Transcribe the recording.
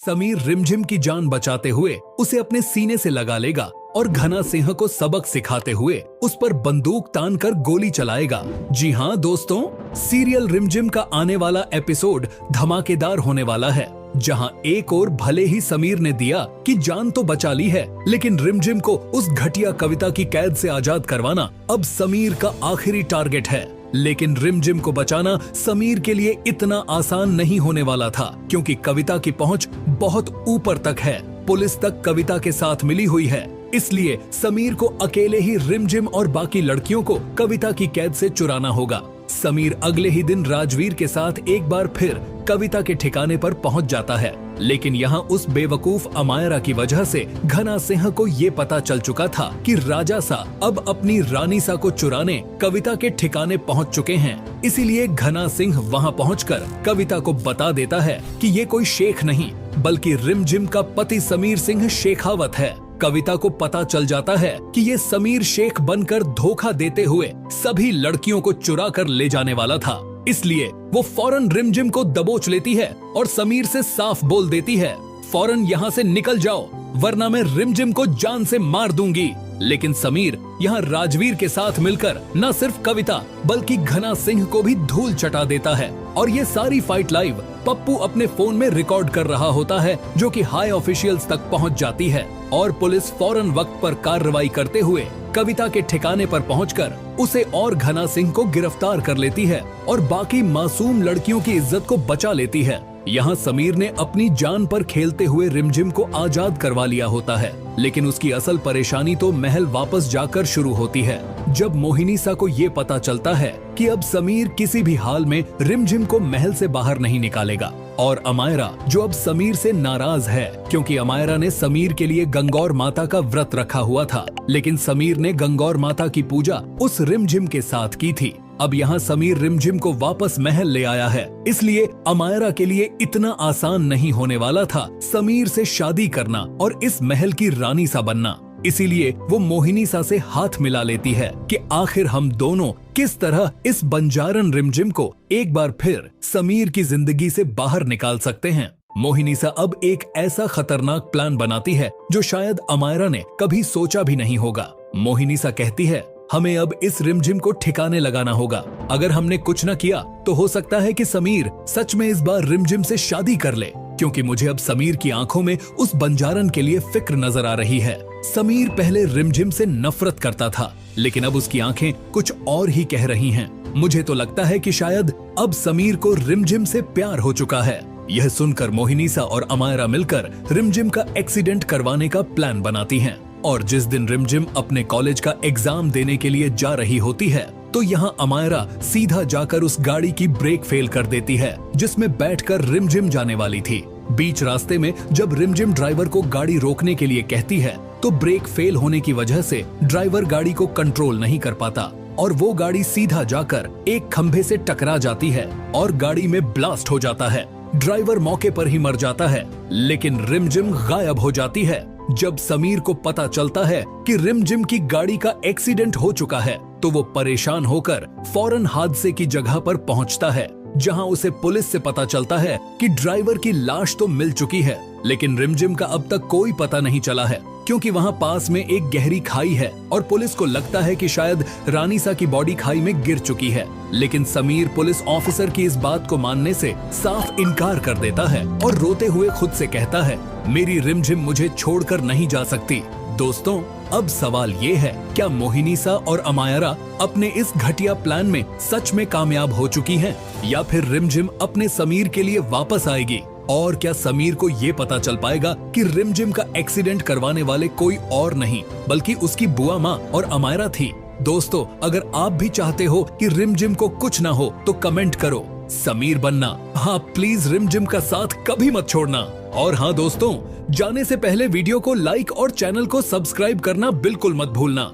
समीर रिमझिम की जान बचाते हुए उसे अपने सीने से लगा लेगा और घना सिंह को सबक सिखाते हुए उस पर बंदूक तान कर गोली चलाएगा। जी हाँ दोस्तों, सीरियल रिमझिम का आने वाला एपिसोड धमाकेदार होने वाला है, जहां एक ओर भले ही समीर ने दिया कि जान तो बचा ली है, लेकिन रिमझिम को उस घटिया कविता की कैद से आजाद करवाना अब समीर का आखिरी टारगेट है। लेकिन रिमझिम को बचाना समीर के लिए इतना आसान नहीं होने वाला था, क्योंकि कविता की पहुंच बहुत ऊपर तक है। पुलिस तक कविता के साथ मिली हुई है, इसलिए समीर को अकेले ही रिमझिम और बाकी लड़कियों को कविता की कैद से चुराना होगा। समीर अगले ही दिन राजवीर के साथ एक बार फिर कविता के ठिकाने पर पहुंच जाता है, लेकिन यहाँ उस बेवकूफ अमायरा की वजह से घना सिंह को ये पता चल चुका था कि राजा सा अब अपनी रानी सा को चुराने कविता के ठिकाने पहुंच चुके हैं। इसीलिए घना सिंह वहां पहुंचकर कविता को बता देता है कि ये कोई शेख नहीं बल्कि रिमझिम का पति समीर सिंह शेखावत है। कविता को पता चल जाता है कि ये समीर शेख बनकर धोखा देते हुए सभी लड़कियों को चुरा कर ले जाने वाला था, इसलिए वो फौरन रिमझिम को दबोच लेती है और समीर से साफ बोल देती है, फौरन यहाँ से निकल जाओ वरना मैं रिमझिम को जान से मार दूंगी। लेकिन समीर यहाँ राजवीर के साथ मिलकर न सिर्फ कविता बल्कि घना सिंह को भी धूल चटा देता है, और ये सारी फाइट लाइव पप्पू अपने फोन में रिकॉर्ड कर रहा होता है, जो कि हाई ऑफिशियल्स तक पहुंच जाती है और पुलिस फौरन वक्त पर कार्रवाई करते हुए कविता के ठिकाने पर पहुंचकर उसे और घना सिंह को गिरफ्तार कर लेती है और बाकी मासूम लड़कियों की इज्जत को बचा लेती है। यहाँ समीर ने अपनी जान पर खेलते हुए रिमझिम को आजाद करवा लिया होता है, लेकिन उसकी असल परेशानी तो महल वापस जाकर शुरू होती है, जब मोहिनीसा को ये पता चलता है कि अब समीर किसी भी हाल में रिमझिम को महल से बाहर नहीं निकालेगा। और अमायरा जो अब समीर से नाराज है, क्योंकि अमायरा ने समीर के लिए गंगौर माता का व्रत रखा हुआ था, लेकिन समीर ने गंगौर माता की पूजा उस रिमझिम के साथ की थी। अब यहाँ समीर रिमझिम को वापस महल ले आया है, इसलिए अमायरा के लिए इतना आसान नहीं होने वाला था समीर से शादी करना और इस महल की रानी सा बनना। इसीलिए वो मोहिनीसा से हाथ मिला लेती है कि आखिर हम दोनों किस तरह इस बंजारन रिमझिम को एक बार फिर समीर की जिंदगी से बाहर निकाल सकते हैं। मोहिनीसा अब एक ऐसा खतरनाक प्लान बनाती है जो शायद अमायरा ने कभी सोचा भी नहीं होगा। मोहिनीसा कहती है, हमें अब इस रिमझिम को ठिकाने लगाना होगा। अगर हमने कुछ न किया तो हो सकता है कि समीर सच में इस बार रिमझिम से शादी कर ले, क्योंकि मुझे अब समीर की आंखों में उस बंजारन के लिए फिक्र नजर आ रही है। समीर पहले रिमझिम से नफरत करता था, लेकिन अब उसकी आंखें कुछ और ही कह रही हैं। मुझे तो लगता है कि शायद अब समीर को रिमझिम से प्यार हो चुका है। यह सुनकर मोहिनीसा और अमायरा मिलकर रिमझिम का एक्सीडेंट करवाने का प्लान बनाती हैं। और जिस दिन रिमझिम अपने कॉलेज का एग्जाम देने के लिए जा रही होती है, तो यहाँ अमायरा सीधा जाकर उस गाड़ी की ब्रेक फेल कर देती है जिसमें बैठकर रिमझिम जाने वाली थी। बीच रास्ते में जब रिमझिम ड्राइवर को गाड़ी रोकने के लिए कहती है, तो ब्रेक फेल होने की वजह से ड्राइवर गाड़ी को कंट्रोल नहीं कर पाता और वो गाड़ी सीधा जाकर एक खंभे से टकरा जाती है और गाड़ी में ब्लास्ट हो जाता है। ड्राइवर मौके पर ही मर जाता है, लेकिन रिमझिम गायब हो जाती है। जब समीर को पता चलता है कि रिमझिम की गाड़ी का एक्सीडेंट हो चुका है, तो वो परेशान होकर फौरन हादसे की जगह पर पहुंचता है, जहां उसे पुलिस से पता चलता है कि ड्राइवर की लाश तो मिल चुकी है, लेकिन रिमझिम का अब तक कोई पता नहीं चला है, क्योंकि वहां पास में एक गहरी खाई है और पुलिस को लगता है कि शायद रानीसा की बॉडी खाई में गिर चुकी है। लेकिन समीर पुलिस ऑफिसर की इस बात को मानने से साफ इनकार कर देता है और रोते हुए खुद से कहता है, मेरी रिमझिम मुझे छोड़कर नहीं जा सकती। दोस्तों, अब सवाल ये है, क्या मोहिनीसा और अमायरा अपने इस घटिया प्लान में सच में कामयाब हो चुकी हैं, या फिर रिमझिम अपने समीर के लिए वापस आएगी? और क्या समीर को ये पता चल पाएगा कि रिमझिम का एक्सीडेंट करवाने वाले कोई और नहीं बल्कि उसकी बुआ माँ और अमायरा थी? दोस्तों, अगर आप भी चाहते हो कि रिमझिम को कुछ ना हो तो कमेंट करो, समीर बनना। हाँ प्लीज रिमझिम का साथ कभी मत छोड़ना। और हाँ दोस्तों, जाने से पहले वीडियो को लाइक और चैनल को सब्सक्राइब करना बिल्कुल मत भूलना।